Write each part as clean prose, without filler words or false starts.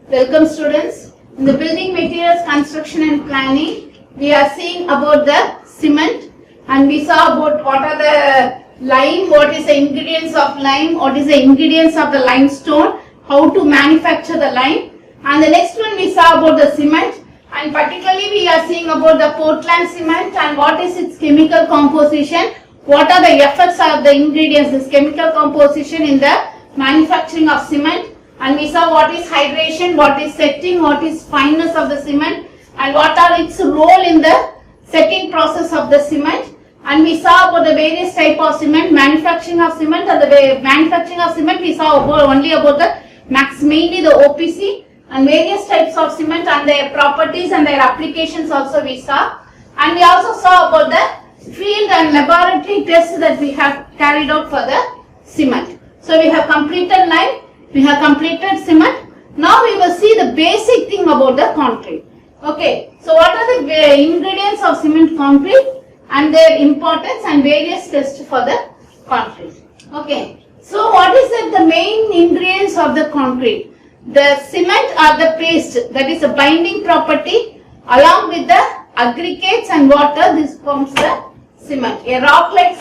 Welcome students. In the building materials construction and planning, we are seeing about the cement and we saw about what are the lime, what is the ingredients of lime, what is the ingredients of the limestone, how to manufacture the lime, and the next one we saw about the cement, and particularly we are seeing about the Portland cement and what is its chemical composition, what are the effects of the ingredients, this chemical composition in the manufacturing of cement, and we saw what is hydration, what is setting, what is fineness of the cement, and what are its role in the setting process of the cement. And we saw about the various type of cement, manufacturing of cement, and the manufacturing of cement we saw only about the mainly the OPC and various types of cement and their properties and their applications also we saw. And we also saw about the field and laboratory tests that we have carried out for the cement. So we have completed lime, we have completed cement. Now we will see the basic thing about the concrete. Okay, so what are the ingredients of cement concrete and their importance and various tests for the concrete. Okay, so what is the main ingredients of the concrete? The cement or the paste, that is a binding property, along with the aggregates and water, this forms the cement. A rock-like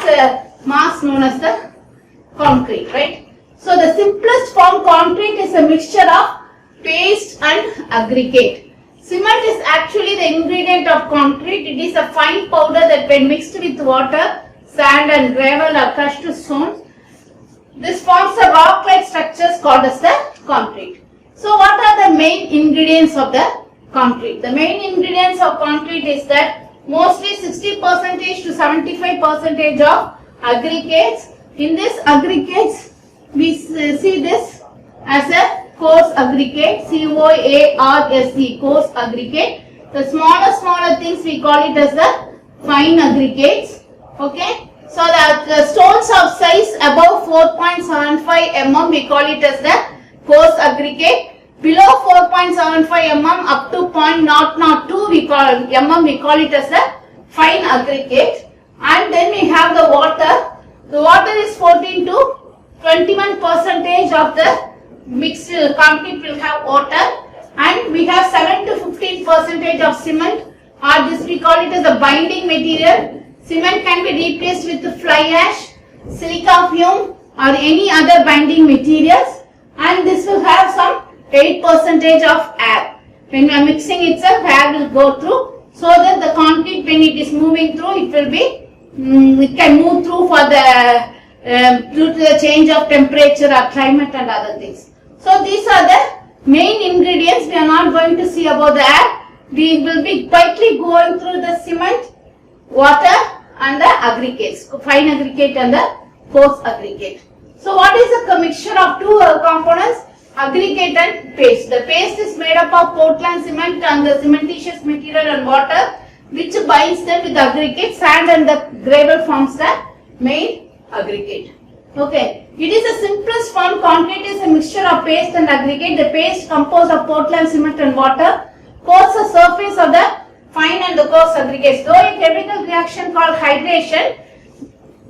mass known as the concrete, right? So the simplest form concrete is a mixture of paste and aggregate. Cement is actually the ingredient of concrete. It is a fine powder that when mixed with water, sand and gravel or crushed stones, this forms a rock-like structures called as the concrete. So what are the main ingredients of the concrete? The main ingredients of concrete is that mostly 60% to 75% of aggregates. In this aggregates, we see this as a coarse aggregate, COARSE, coarse aggregate. The smaller things we call it as the fine aggregates. Okay. So the stones of size above 4.75 mm we call it as the coarse aggregate. Below 4.75 mm up to 0.002 we call it as the fine aggregate. And then we have the water. The water is 14 to 21% of the mixed concrete will have water, and we have 7 to 15% of cement, or this we call it as a binding material. Cement can be replaced with fly ash, silica fume or any other binding materials, and this will have some 8% of air. When we are mixing itself, air will go through, so that the concrete when it is moving through, it will be, it can move through for the due to the change of temperature or climate and other things. So these are the main ingredients. We are not going to see about the air. We will be quickly going through the cement, water and the aggregates, fine aggregate and the coarse aggregate. So what is the mixture of two components? Aggregate and paste. The paste is made up of Portland cement and the cementitious material and water, which binds them with the aggregate. Sand and the gravel forms the main aggregate. Okay, it is the simplest form. Concrete is a mixture of paste and aggregate. The paste composed of Portland cement and water coats the surface of the fine and the coarse aggregates. Though a chemical reaction called hydration,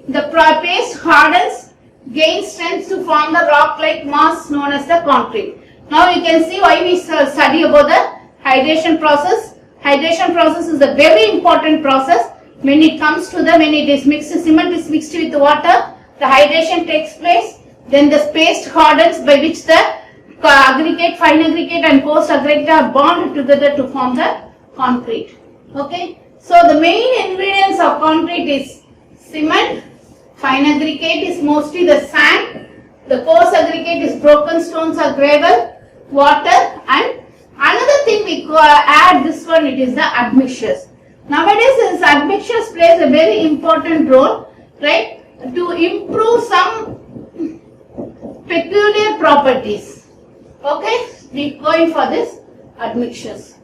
the paste hardens, gains strength to form the rock-like mass known as the concrete. Now you can see why we study about the hydration process. Hydration process is a very important process. When it comes to when it is mixed, cement is mixed with water, the hydration takes place, then the paste hardens by which the aggregate, fine aggregate and coarse aggregate are bonded together to form the concrete. Okay. So the main ingredients of concrete is cement, fine aggregate is mostly the sand, the coarse aggregate is broken stones or gravel, water, and another thing we add this one, it is the admixtures. Nowadays, this admixtures plays a very important role, right, to improve some peculiar properties. Okay, we are going for this admixtures.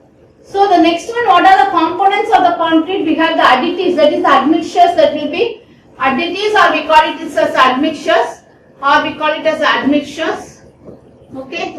So the next one, what are the components of the concrete? We have the additives, that is the admixtures that will be additives, or we call it as admixtures, or we call it as admixtures. Okay,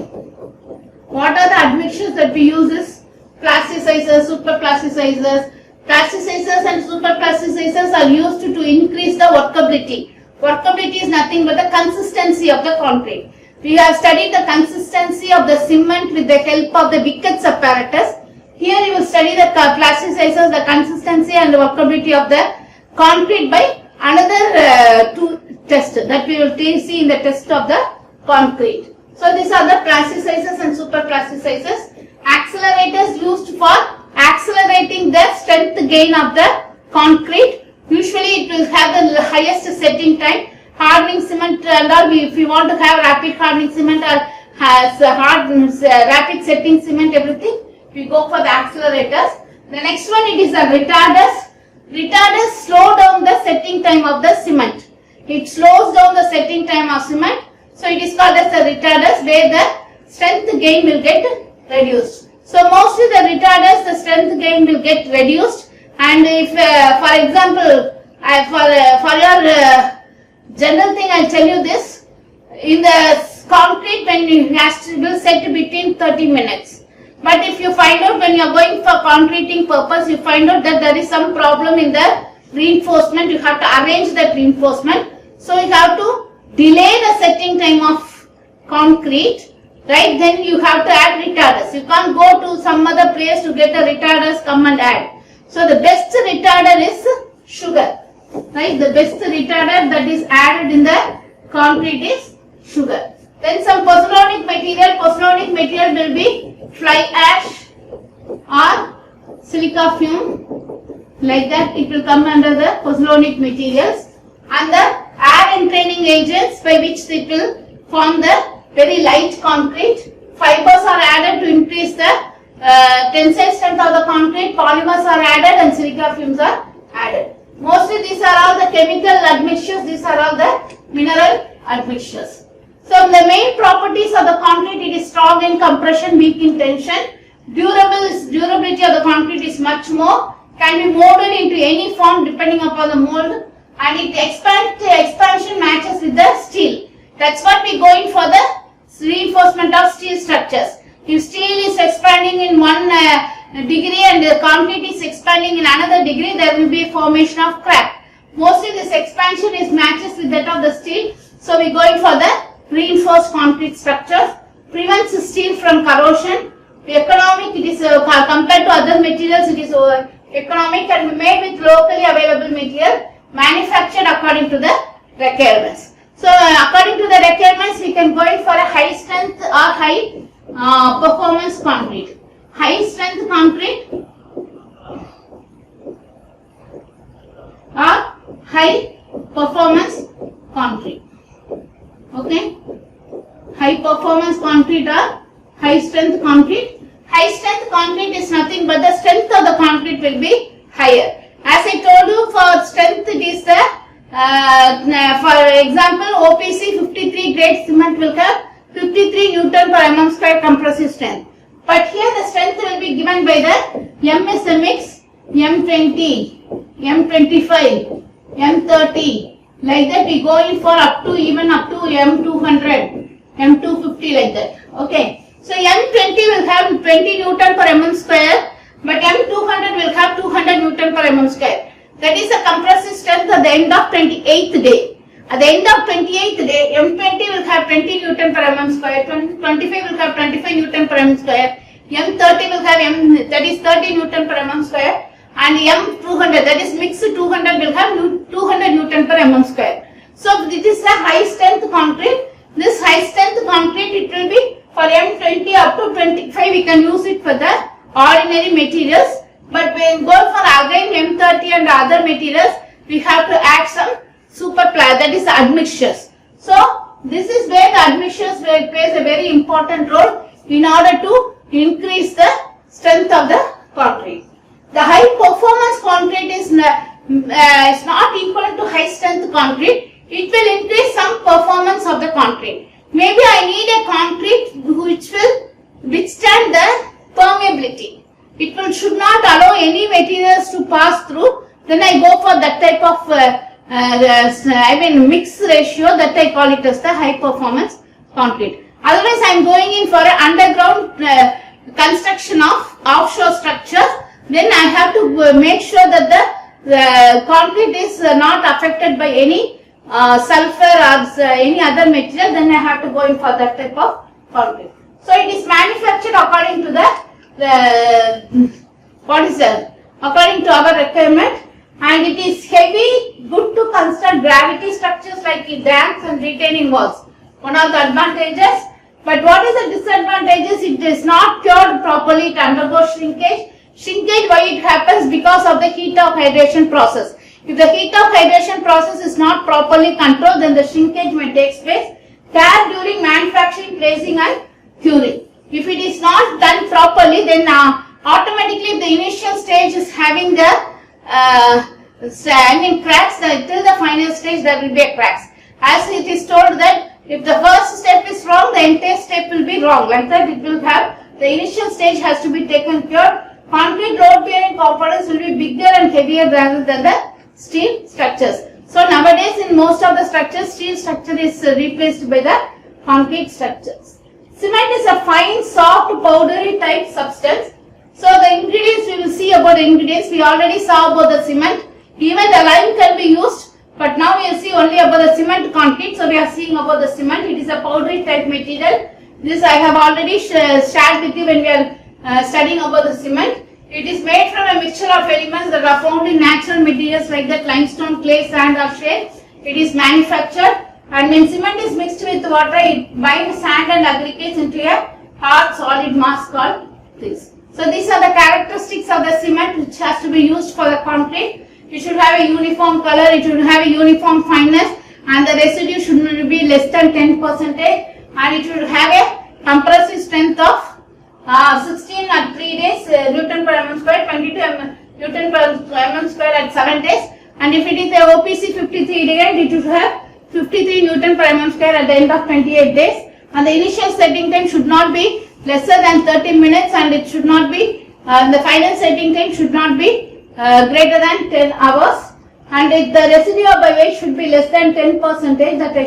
what are the admixtures that we use is plasticizers, super plasticizers. Plasticizers and super plasticizers are used to increase the workability. Workability is nothing but the consistency of the concrete. We have studied the consistency of the cement with the help of the Wickets apparatus. Here you will study the plasticizers, the consistency and the workability of the concrete by another two tests that we will see in the test of the concrete. So these are the plasticizers and super plasticizers. Accelerators used for accelerating the strength gain of the concrete. Usually it will have the highest setting time. Hardening cement and all, if you want to have rapid hardening cement or has rapid setting cement, everything, we go for the accelerators. The next one, it is the retarders. Retarders slow down the setting time of the cement. It slows down the setting time of cement. So it is called as the retarders, where the strength gain will get reduced. So mostly the retarders, the strength gain will get reduced. And if, for example, for your general thing, I'll tell you this. In the concrete, when you have to be set between 30 minutes. But if you find out when you are going for concreting purpose, you find out that there is some problem in the reinforcement. You have to arrange that reinforcement. So you have to delay the setting time of concrete. Right? Then you have to add retarders. You can't go to some other place to get the retarders, come and add. So the best retarder is sugar. Right? The best retarder that is added in the concrete is sugar. Then some pozzolanic material. Pozzolanic material will be fly ash or silica fume. Like that, it will come under the pozzolanic materials. And the air entraining agents by which it will form the very light concrete. Fibers are added to increase the tensile strength of the concrete. Polymers are added and silica fumes are added. Mostly these are all the chemical admixtures, these are all the mineral admixtures. So the main properties of the concrete, it is strong in compression, weak in tension. Durability of the concrete is much more, can be molded into any form depending upon the mold, and it expansion matches with the steel. That's what we go in for the reinforcement of steel structures. If steel is expanding in one degree and the concrete is expanding in another degree, there will be a formation of crack. Mostly this expansion is matches with that of the steel. So we go in for the reinforced concrete structures. Prevents steel from corrosion. Economic, it is compared to other materials, it is economic and made with locally available material, manufactured according to the requirements. So according to the requirements, we can go in for a high strength or high performance concrete. High strength concrete or high performance concrete. Okay, high performance concrete or high strength concrete. High strength concrete is nothing but the strength of the concrete will be higher. As I told you, for strength it is the for example, OPC 53 grade cement will have 53 Newton per mm square compressive strength. But here the strength will be given by the MSMX, M20, M25, M30. Like that we go in for up to M200, M250 like that. Okay. So M20 will have 20 Newton per mm square, but M200 will have 200 Newton per mm square. That is the compressive strength at the end of 28th day. At the end of 28th day, M20 will have 20 Newton per mm square, 25 will have 25 Newton per mm square, M30 will have that is 30 Newton per mm square, and M200, that is mixed 200, will have 200 Newton per mm square. So this is a high strength concrete. This high strength concrete, it will be for M20 up to 25, we can use it for the ordinary materials. But when go for again M30 and other materials, we have to add some that is admixtures. So this is where the admixtures plays a very important role in order to increase the strength of the concrete. The high performance concrete is not equal to high strength concrete. It will increase some performance of the concrete. Maybe I need a concrete which will withstand the permeability. It should not allow any materials to pass through. Then I go for that type of mix ratio, that I call it as the high performance concrete. Otherwise I am going in for an underground construction of offshore structures. Then I have to make sure that the concrete is not affected by any sulfur or any other material, then I have to go in for that type of concrete. So it is manufactured according to according to our requirement, and it is heavy, good to construct gravity structures like dams and retaining walls. One of the advantages. But what is the disadvantages? It is not cured properly, it undergoes shrinkage. Shrinkage, why it happens? Because of the heat of hydration process. If the heat of hydration process is not properly controlled, then the shrinkage may take place. Care during manufacturing, placing and curing. If it is not done properly, then automatically the initial stage is having the cracks, till the final stage there will be a cracks. As it is told that if the first step is wrong, the entire step will be wrong. Like that it will have, the initial stage has to be taken care. Concrete load bearing components will be bigger and heavier rather than the steel structures. So nowadays in most of the structures, steel structure is replaced by the concrete structures. Cement is a fine, soft, powdery type substance. So the ingredients, we will see about the ingredients. We already saw about the cement. Even the lime can be used, but now we will see only about the cement concrete. So we are seeing about the cement. It is a powdery type material. This I have already shared with you when we are studying about the cement. It is made from a mixture of elements that are found in natural materials like that limestone, clay, sand or shale. It is manufactured, and when cement is mixed with water, it binds sand and aggregates into a hard solid mass called this. So these are the characteristics of the cement which has to be used for the concrete. It should have a uniform color, it should have a uniform fineness, and the residue should be less than 10%, and it should have a compressive strength of 16 at 3 days, Newton per mm square, 22 Newton per mm square at 7 days, and if it is a OPC 53 days, it should have 53 Newton per mm square at the end of 28 days, and the initial setting time should not be lesser than 30 minutes, and it should not be, the final setting time should not be greater than 10 hours, and the residue by weight should be less than 10% that I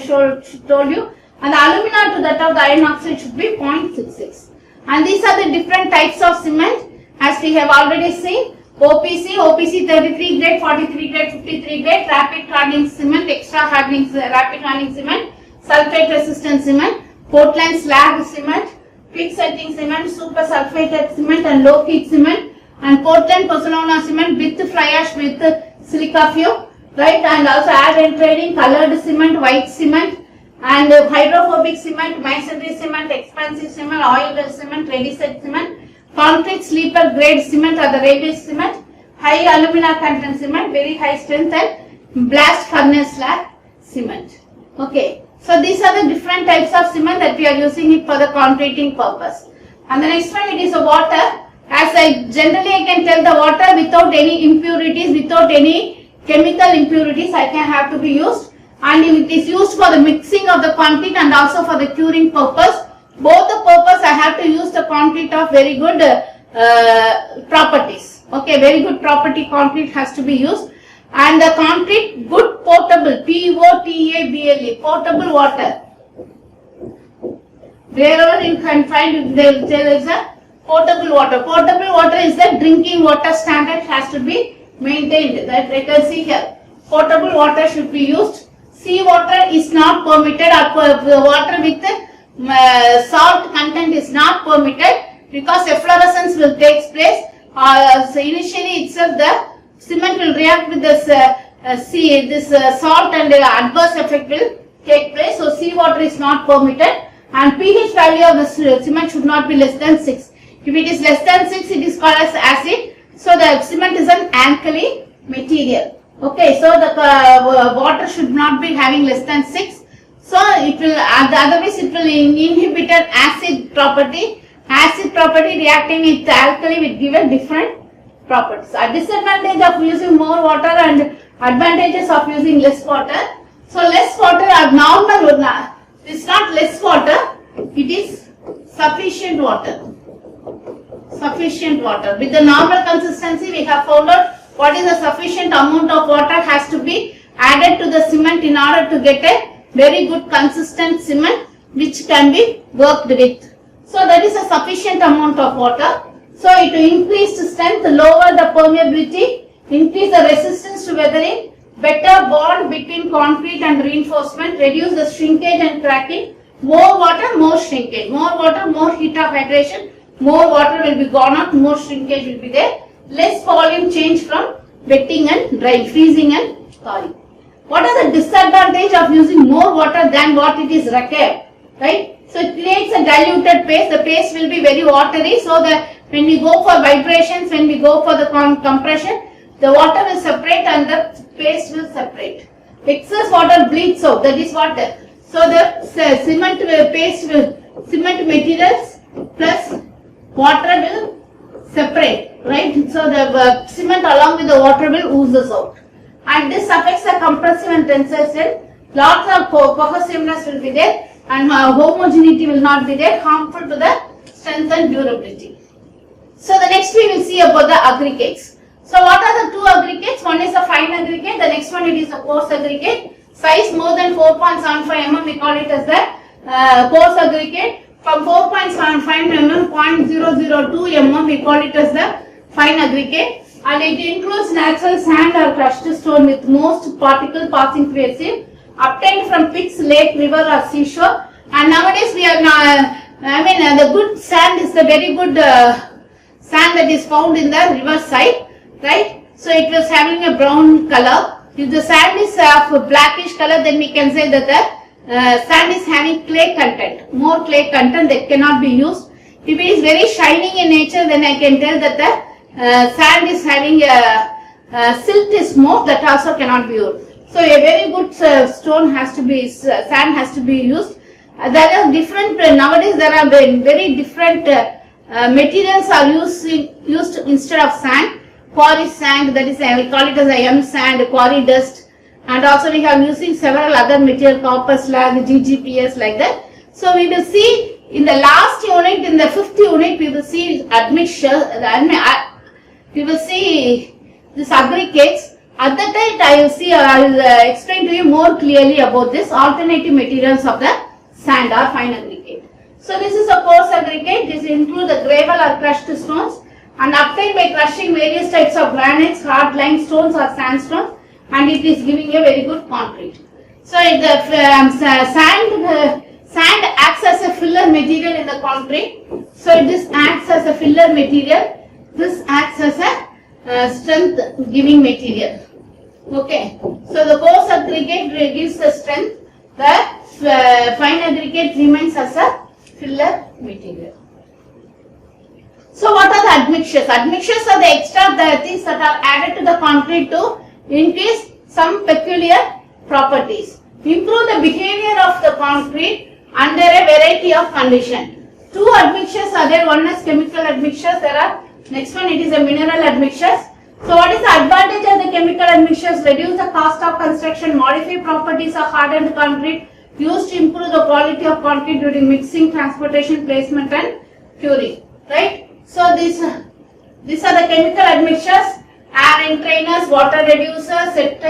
told you, and the alumina to that of the iron oxide should be 0.66. And these are the different types of cement as we have already seen. OPC, OPC 33 grade, 43 grade, 53 grade, rapid hardening cement, extra hardening, rapid hardening cement, sulfate resistant cement, Portland slag cement, quick setting cement, super sulfated cement and low heat cement, and Portland pozzolana cement with fly ash with silica fume, right, and also add and trading colored cement, white cement, and hydrophobic cement, masonry cement, expansive cement, oil cement, ready set cement, concrete sleeper grade cement or the railway cement, high alumina content cement, very high strength, and blast furnace slag cement. Okay, so these are the different types of cement that we are using it for the concreting purpose. And the next one, it is a water. As I can tell, the water without any impurities, without any chemical impurities, I can have to be used. And it is used for the mixing of the concrete and also for the curing purpose. Both the purpose, I have to use the concrete of very good properties. Okay, very good property concrete has to be used. And the concrete, good potable, P-O-T-A-B-L-E, potable water. Wherever you can find, there is a potable water. Potable water is the drinking water standard has to be maintained. That you can see here. Potable water should be used. Sea water is not permitted, or water with salt content is not permitted, because efflorescence will take place. So initially itself the cement will react with this salt, and adverse effect will take place. So sea water is not permitted, and pH value of the cement should not be less than 6. If it is less than 6, it is called as acid. So the cement is an alkali material. Okay, so the water should not be having less than 6. So it will, otherwise it will inhibit an acid property. Acid property reacting with alkali will give a different properties. A disadvantage of using more water and advantages of using less water. So less water are normal. It's not less water. It is sufficient water. Sufficient water. With the normal consistency, we have found out what is the sufficient amount of water has to be added to the cement in order to get a very good consistent cement which can be worked with. So that is a sufficient amount of water. So it will increase the strength, lower the permeability, increase the resistance to weathering, better bond between concrete and reinforcement, reduce the shrinkage and cracking. More water, more shrinkage. More water, more heat of hydration. More water will be gone out, more shrinkage will be there. Less volume change from wetting and drying, freezing and thawing. What are the disadvantage of using more water than what it is required? Right? So it creates a diluted paste. The paste will be very watery. So that when we go for vibrations, when we go for the compression, the water will separate and the paste will separate. Excess water bleeds out. That is what. So the cement paste will, cement materials plus water will separate. Right? So the cement along with the water will oozes out. And this affects the compressive and tensile strength. Lots of cohesiveness will be there and homogeneity will not be there, harmful to the strength and durability. So the next we will see about the aggregates. So what are the two aggregates? One is a fine aggregate, the next one it is a coarse aggregate. Size more than 4.75 mm, we call it as the coarse aggregate. From 4.75 mm, 0.002 mm, we call it as the fine aggregate. And it includes natural sand or crushed stone with most particle passing through a sieve, obtained from pits, lake, river or seashore. And nowadays we are the good sand is the very good sand that is found in the river side, right? So it was having a brown color. If the sand is of a blackish color, then we can say that the sand is having clay content, more clay content that cannot be used. If it is very shining in nature, then I can tell that the sand is having silt is more, that also cannot be used. So a very good stone has to be, sand has to be used. There are different, nowadays there are very different materials are used instead of sand. Quarry sand, that is we call it as a M sand, quarry dust, and also we have using several other material, copper slag, GGPS like that. So we will see in the last unit, in the 5th unit, we will see admixture, we will see this aggregates. At that time, I will explain to you more clearly about this alternative materials of the sand or fine aggregate. So this is a coarse aggregate. This includes the gravel or crushed stones and obtained by crushing various types of granites, hard limestones or sandstones, and it is giving a very good concrete. So the sand acts as a filler material in the concrete. So this acts as a filler material. This acts as a strength giving material. Okay. So the coarse aggregate gives the strength. The fine aggregate remains as a filler material. So what are the admixtures? Admixtures are the extra things that are added to the concrete to increase some peculiar properties. Improve the behavior of the concrete under a variety of conditions. Two admixtures are there. One is chemical admixtures. Next one, it is a mineral admixtures. So what is the advantage of the chemical admixtures? Reduce the cost of construction, modify properties of hardened concrete, used to improve the quality of concrete during mixing, transportation, placement and curing. Right? So these are the chemical admixtures: air entrainers, water reducers, set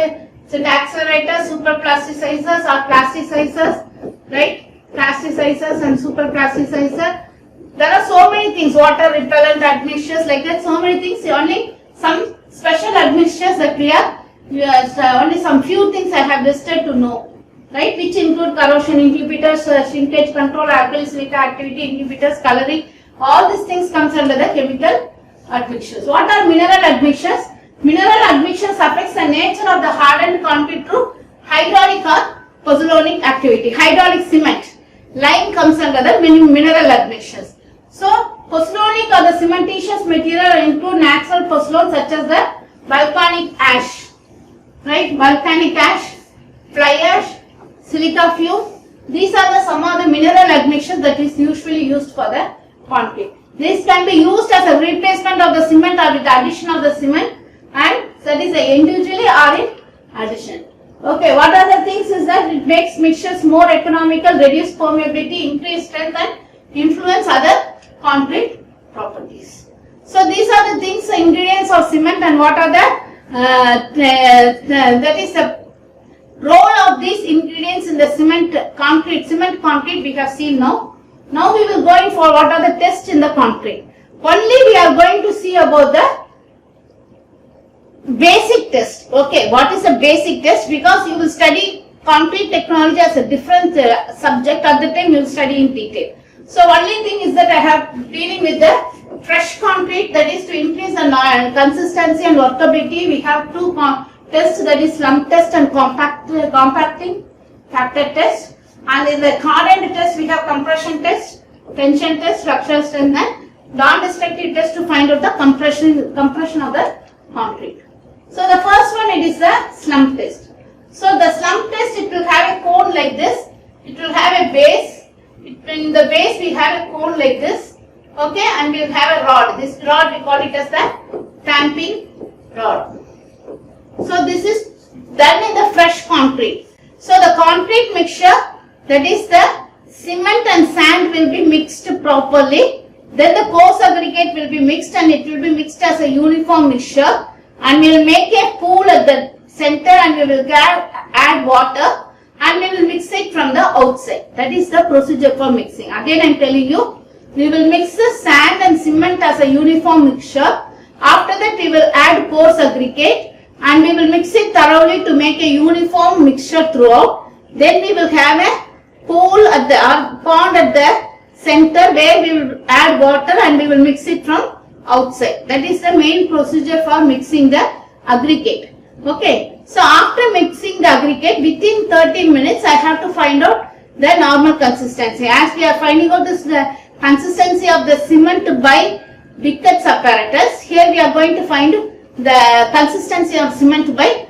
accelerators, super plasticizers or plasticizers, right? Plasticizers and super plasticizer. There are so many things, water repellent admixtures like that, so many things. Only some special admixtures that we are, only some few things I have listed to know, right? Which include corrosion inhibitors, shrinkage control, alkali silica activity inhibitors, coloring. All these things comes under the chemical admixtures. What are mineral admixtures? Mineral admixtures affects the nature of the hardened concrete through hydraulic or pozzolanic activity. Hydraulic cement. Lime comes under the mineral admixtures. So, pozzolanic or the cementitious material include natural pozzolans such as the volcanic ash, right? Volcanic ash, fly ash, silica fume. These are some of the mineral admixtures that is usually used for the concrete. This can be used as a replacement of the cement or with the addition of the cement, and that is individually or in addition. Okay, what are the things is that it makes mixtures more economical, reduce permeability, increase strength and influence other concrete properties. So these are the things, the ingredients of cement, and what are the that is the role of these ingredients in the cement concrete we have seen now. Now we will go in for what are the tests in the concrete. Only we are going to see about the basic test. Okay, what is a basic test? Because you will study concrete technology as a different subject. At the time you will study in detail. So only thing is that I have dealing with the fresh concrete, that is to increase the consistency and workability. We have two tests, that is slump test and compacting factor test. And in the hardened test we have compression test, tension test, structural strength and non-destructive test to find out the compression of the concrete. So the first one, it is the slump test. So the slump test, it will have a cone like this. It will have a base. In the base we have a cone like this. Okay, and we will have a rod. This rod we call it as the tamping rod. So this is done in the fresh concrete. So the concrete mixture, that is the cement and sand, will be mixed properly. Then the coarse aggregate will be mixed and it will be mixed as a uniform mixture. And we will make a pool at the center and we will add water and we will mix it from the outside. That is the procedure for mixing. Again I am telling you, we will mix the sand and cement as a uniform mixture. After that we will add coarse aggregate and we will mix it thoroughly to make a uniform mixture throughout. Then we will have a pool at the pond at the center where we will add water and we will mix it from outside. That is the main procedure for mixing the aggregate. Okay. So after mixing the aggregate, within 30 minutes I have to find out the normal consistency. As we are finding out this consistency of the cement by Bickert's apparatus, here we are going to find the consistency of cement by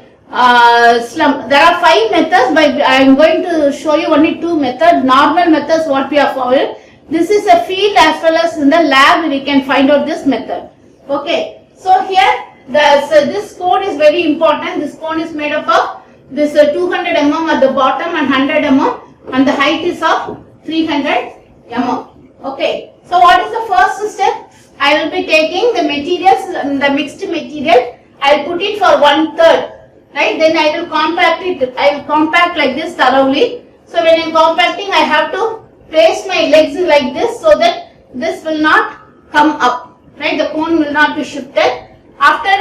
slump. There are 5 methods, but I am going to show you only 2 methods. Normal methods what we are following. This is a field as well as in the lab we can find out this method. Okay. So here this cone is very important. This cone is made up of this 200 mm at the bottom and 100 mm and the height is of 300 mm. Okay. So what is the first step? I will be taking the materials, the mixed material. I will put it for 1/3. Right. Then I will compact it. I will compact like this thoroughly. So when I am compacting, I have to place my legs like this so that this will not come up. Right. The cone will not be shifted. After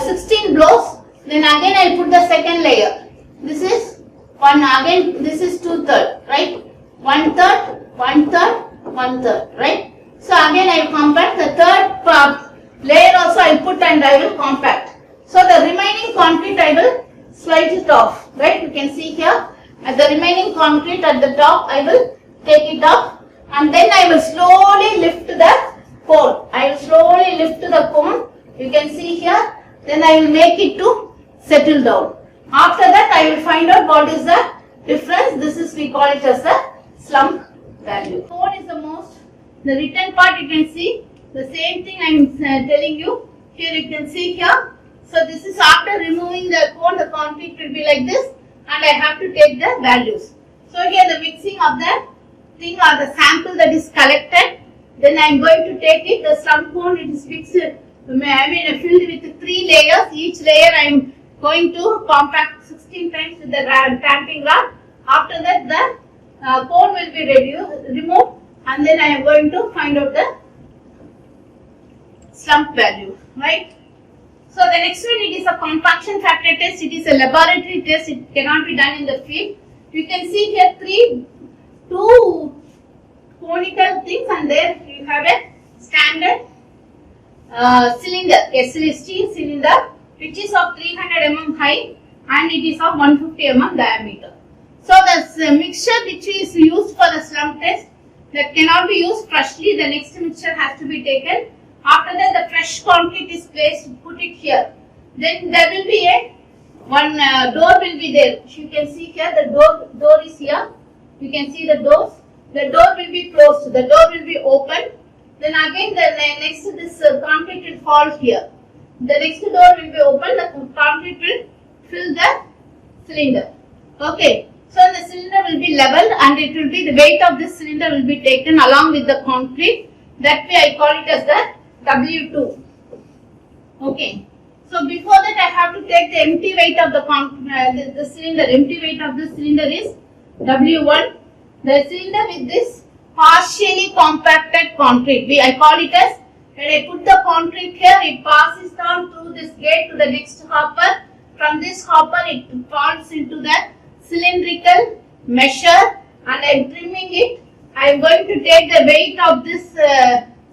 16 blows, then again I put the second layer. This is one, again this is 2/3, right? 1/3, 1/3, 1/3, right? So again I will compact the third layer also I will put and I will compact. So the remaining concrete I will slide it off, right? You can see here at the remaining concrete at the top I will take it off and then I will slowly lift the cone. I will slowly lift the cone. You can see here. Then I will make it to settle down. After that I will find out what is the difference. This is, we call it as the slump value. Cone is the most, the written part you can see. The same thing I am telling you. Here you can see here. So this is after removing the cone, the concrete will be like this and I have to take the values. So here the mixing of the thing or the sample that is collected. Then I am going to take it, the slump cone, it is fixed. Filled with 3 layers. Each layer I am going to compact 16 times with the tamping rod. After that the cone will be removed and then I am going to find out the slump value, right? So the next one, it is a compaction factor test. It is a laboratory test. It cannot be done in the field. You can see here 2 conical things and there you have a standard cylinder, a steel cylinder which is of 300 mm height and it is of 150 mm diameter. So the mixture which is used for the slump test, that cannot be used freshly. The next mixture has to be taken. After that the fresh concrete is placed, put it here. Then there will be one door will be there. You can see here the door is here. You can see the doors. The door will be closed. The door will be open. Then again the next this concrete will fall here. The next door will be open. The concrete will fill the cylinder. Okay. So the cylinder will be level and it will be the weight of this cylinder will be taken along with the concrete. That way I call it as the W2. Okay. So before that I have to take the empty weight of the cylinder. Empty weight of the cylinder is W1. The cylinder with this partially compacted concrete. I call it as When I put the concrete here, it passes down through this gate to the next hopper. From this hopper, it falls into the cylindrical measure, and I am trimming it. I am going to take the weight of this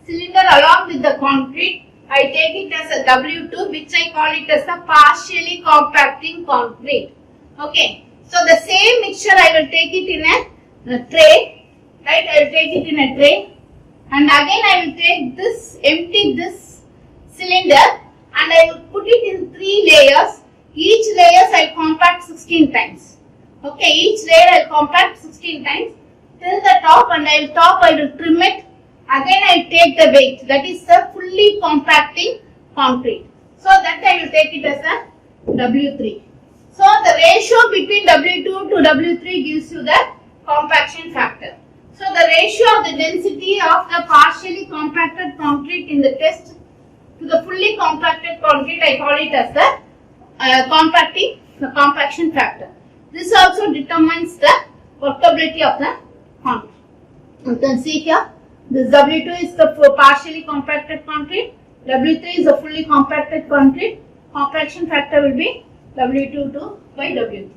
cylinder along with the concrete. I take it as a W2, which I call it as a partially compacting concrete. Okay. So the same mixture I will take it in a tray. Right. I will take it in a tray. And again I will take this, empty this cylinder, and I will put it in 3 layers. Each layers I will compact 16 times. Okay, each layer I will compact 16 times till the top, and I will trim it. Again I will take the weight, that is the fully compacting concrete. So that I will take it as a W3. So the ratio between W2 to W3 gives you the compaction factor. So the ratio of the density of the partially compacted concrete in the test to the fully compacted concrete, I call it as the compaction factor. This also determines the workability of the concrete. You can see here, this W2 is the partially compacted concrete, W3 is the fully compacted concrete. Compaction factor will be W22 by W3.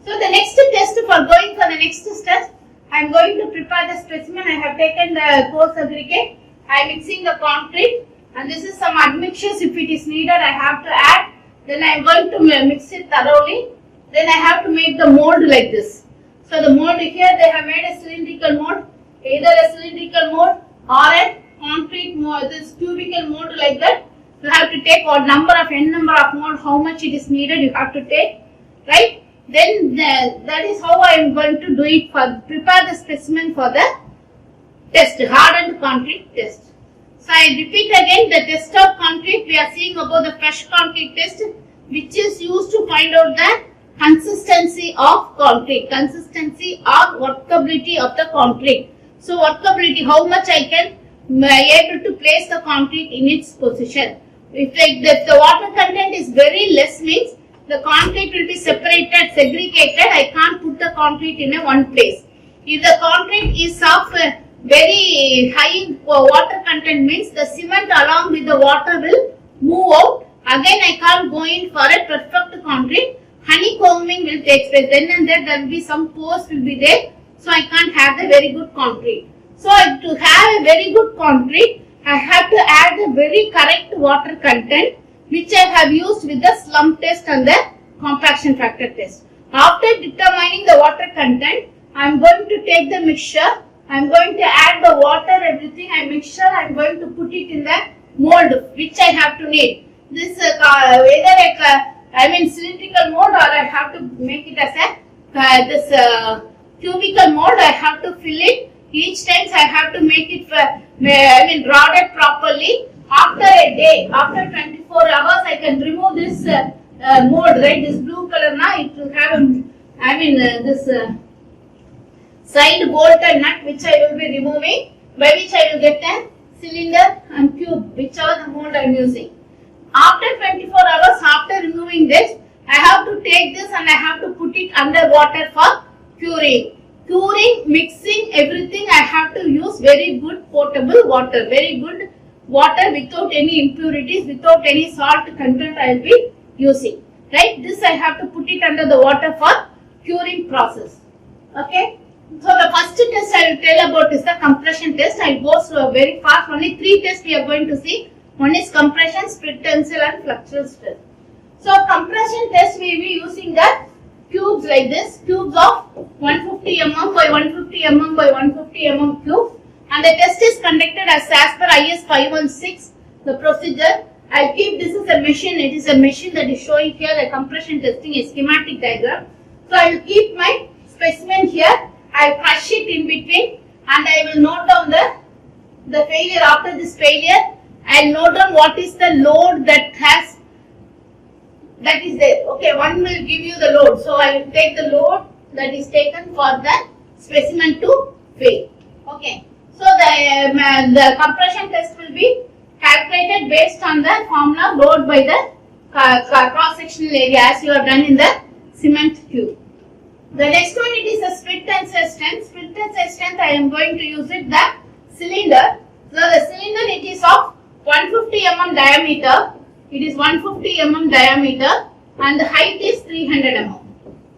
So the next test, for going for the next test, I am going to prepare the specimen. I have taken the coarse aggregate. I am mixing the concrete, and this is some admixtures. If it is needed, I have to add. Then I am going to mix it thoroughly. Then I have to make the mold like this. So the mold here, they have made a cylindrical mold, either a cylindrical mold or a concrete mold, this cubical mold like that. You have to take what number of n number of mold, how much it is needed, you have to take, right? Then that is how I am going to do it, for prepare the specimen for the test, hardened concrete test. So I repeat again, the test of concrete, we are seeing about the fresh concrete test, which is used to find out the consistency of concrete, consistency or workability of the concrete. So workability, how much I can able to place the concrete in its position. If the water content is very less, means the concrete will be separated, segregated. I can't put the concrete in a one place. If the concrete is of very high water content, means the cement along with the water will move out. Again, I can't go in for a perfect concrete. Honeycombing will take place. Then and there will be some pores will be there. So I can't have the very good concrete. So to have a very good concrete, I have to add the very correct water content, which I have used with the slump test and the compaction factor test. After determining the water content, I am going to take the mixture. I am going to add the water, everything I mixture. I am going to put it in the mold, which I have to need. This cylindrical mold, or I have to make it as a cubical mold. I have to fill it. Each time I have to make it, rodded properly. After a day, after 24 hours, I can remove this mold, right? This blue color now, it will have, this side bolt and nut, which I will be removing, by which I will get a cylinder and cube, whichever the mold I am using. After 24 hours, after removing this, I have to take this and I have to put it under water for curing. Curing, mixing, everything, I have to use very good potable water, very good water without any impurities, without any salt content I will be using. Right? This I have to put it under the water for curing process. Okay? So the first test I will tell about is the compression test. I will go very fast. Only 3 tests we are going to see. One is compression, split tensile and flexural stress. So compression test we will be using the cubes like this, cubes of 150 mm by 150 mm by 150 mm cube, and the test is conducted as per IS 516, the procedure. I will keep this as a machine, it is a machine that is showing here a compression testing, a schematic diagram. So I will keep my specimen here, I will crush it in between, and I will note down the failure. After this failure, I will note down what is the load that is there. Okay, one will give you the load. So I will take the load that is taken for the specimen to fail. Okay. So the compression test will be calculated based on the formula load by the cross-sectional area, as you have done in the cement cube. The next one, it is a split tensile strength. Split tensile strength, I am going to use it the cylinder. So the cylinder, it is of diameter. It is 150 mm diameter and the height is 300 mm.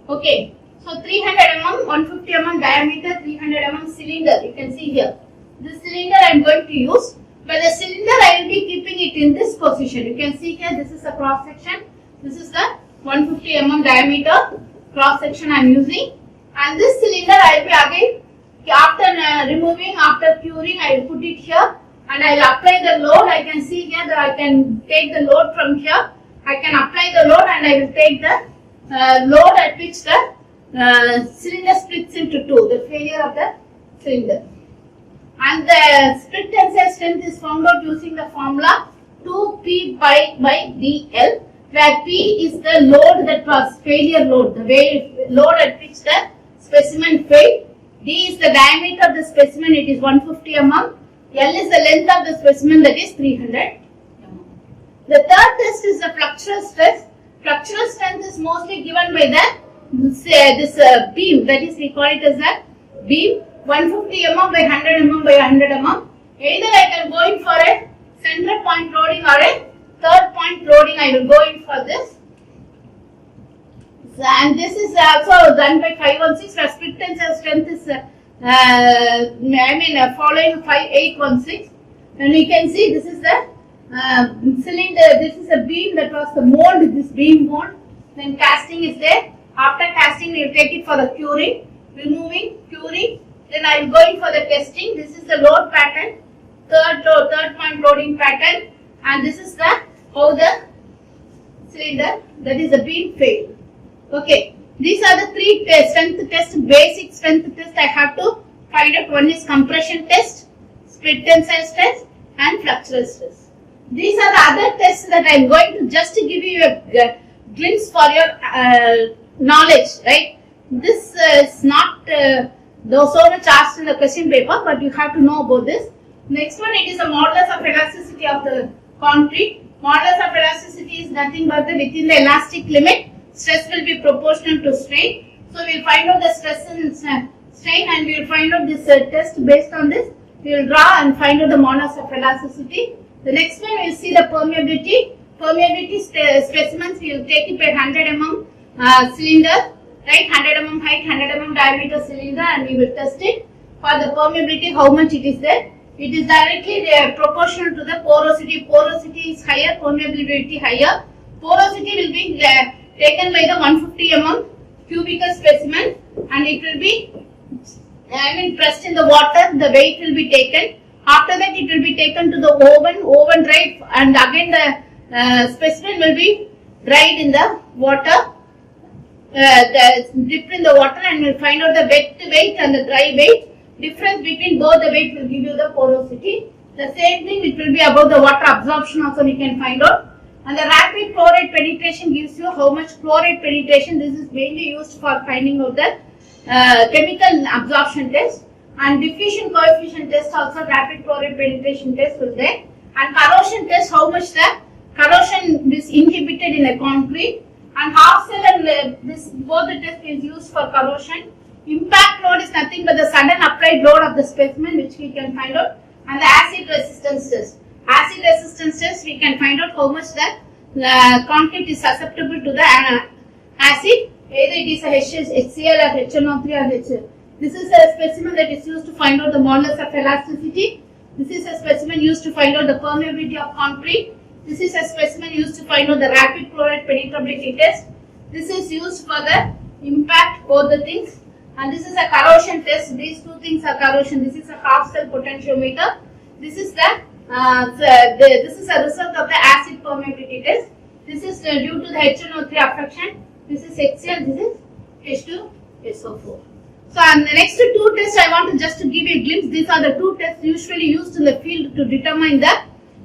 Okay. So 300 mm, 150 mm diameter, 300 mm cylinder. You can see here. This cylinder I am going to use. But the cylinder I will be keeping it in this position. You can see here. This is a cross section. This is the 150 mm diameter cross section I am using. And this cylinder I will be again after removing, after curing, I will put it here and I will apply the load. I can see here that I can take the load from here. I can apply the load and I will take the load at which the cylinder splits into two, the failure of the cylinder. And the split tensile strength is found out using the formula 2P pi by DL, where P is the load that was failure load, the load at which the specimen failed. D is the diameter of the specimen, it is 150 mm. L is the length of the specimen, that is 300 mm. The third test is the flexural stress. Flexural strength is mostly given by this beam, that is we call it as a beam, 150 mm by 100 mm by 100 mm. Either I can go in for a center point loading or a third point loading, I will go in for this. And this is also done by 516, where split tensile strength is following 5816. And you can see this is the cylinder, this is a beam that was the mold, this beam mold. Then casting is there. After casting, we will take it for the curing, removing, curing. Then I will go in for the testing. This is the load pattern, third point loading pattern, and this is the how the cylinder, that is the beam failed. Okay, these are the three strength tests, basic strength test I have to find out. One is compression test, split tensile test, and flexural stress. These are the other tests that I am going to just to give you a glimpse for your knowledge, right? This is not so much asked in the question paper, but you have to know about this. Next one, it is the modulus of elasticity of the concrete. Modulus of elasticity is nothing but within the elastic limit, stress will be proportional to strain. So we will find out the stress and strain, and we will find out this test based on this. We will draw and find out the modulus of elasticity. The next one we will see the permeability. Permeability specimens, we will take it by 100 mm cylinder, right? 100 mm height, 100 mm diameter cylinder, and we will test it for the permeability, how much it is there. It is directly proportional to the porosity. Porosity is higher, permeability higher. Porosity will be taken by the 150 mm cubical specimen, and it will be pressed in the water. The weight will be taken. After that, it will be taken to the oven dried, and again the specimen will be dried in the water, dipped in the water, and we will find out the wet weight and the dry weight. Difference between both the weight will give you the porosity. The same thing, it will be about the water absorption also we can find out. And the rapid chloride penetration gives you how much chloride penetration. This is mainly used for finding out the chemical absorption test. And diffusion coefficient test also, rapid chloride penetration test will there. And corrosion test, how much the corrosion is inhibited in the concrete. And half cell and this both the test is used for corrosion. Impact load is nothing but the sudden applied load of the specimen, which we can find out. And the acid resistance test. Acid resistance test, we can find out how much the concrete is susceptible to the acid. Either it is a HCl or HNO3 or HCl. This is a specimen that is used to find out the modulus of elasticity. This is a specimen used to find out the permeability of concrete. This is a specimen used to find out the rapid chloride penetrability test. This is used for the impact, both the things. And this is a corrosion test. These two things are corrosion. This is a half cell potentiometer. This is this is a result of the acid permeability test. This is due to the HNO3 affection. This is HCl. This is H2SO4. So, and the next two tests I want to just to give you a glimpse. These are the two tests usually used in the field to determine the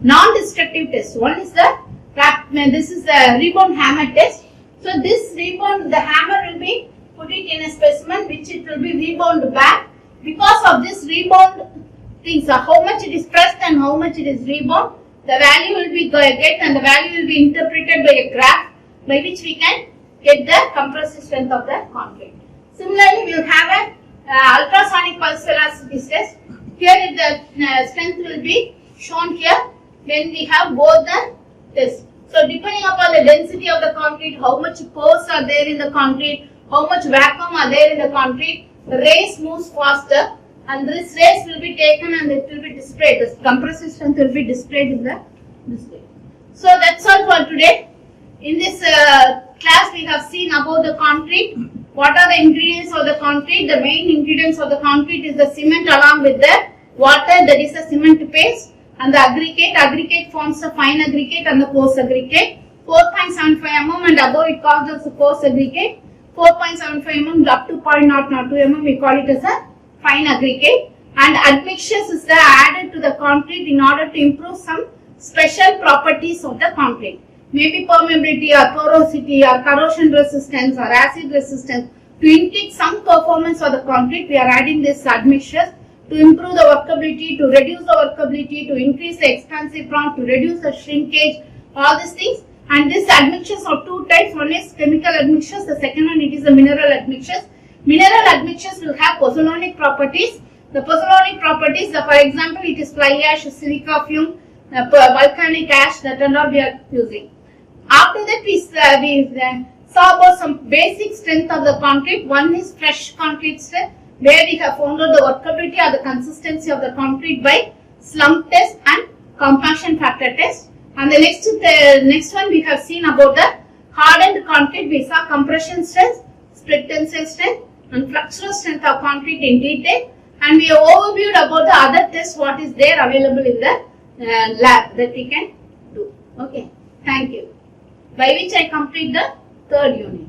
non-destructive test. One is this is the rebound hammer test. So, this rebound, the hammer will be put it in a specimen which it will be rebound back. Because of this rebound things, how much it is pressed and how much it is rebound, the value will be get, and the value will be interpreted by a graph by which we can get the compressive strength of the concrete. Similarly, we will have a ultrasonic pulse velocity test. Here the strength will be shown here. when we have both the tests. So depending upon the density of the concrete, how much pores are there in the concrete, how much vacuum are there in the concrete, the rays moves faster, and this rays will be taken and it will be displayed. The compressive strength will be displayed in the display. So that's all for today. In this class we have seen about the concrete. What are the ingredients of the concrete? The main ingredients of the concrete is the cement along with the water, that is the cement paste, and the aggregate. Aggregate forms the fine aggregate and the coarse aggregate. 4.75 mm and above it calls as the coarse aggregate. 4.75 mm up to 0.002 mm we call it as a fine aggregate. And admixtures is added to the concrete in order to improve some special properties of the concrete. Maybe permeability or porosity or corrosion resistance or acid resistance. To increase some performance of the concrete, we are adding this admixtures to improve the workability, to reduce the workability, to increase the expansive prong, to reduce the shrinkage, all these things. And these admixtures are two types. One is chemical admixtures, the second one it is the mineral admixtures. Mineral admixtures will have pozzolanic properties. The pozzolanic properties, for example, it is fly ash, silica fume, volcanic ash, that and all we are using. After that, we saw about some basic strength of the concrete. One is fresh concrete strength, where we have found out the workability or the consistency of the concrete by slump test and compaction factor test. And the next one we have seen about the hardened concrete. We saw compression strength, split tensile strength, and flexural strength of concrete in detail. And we have overviewed about the other tests what is there available in the lab that we can do. Okay, thank you. By which I complete the third unit.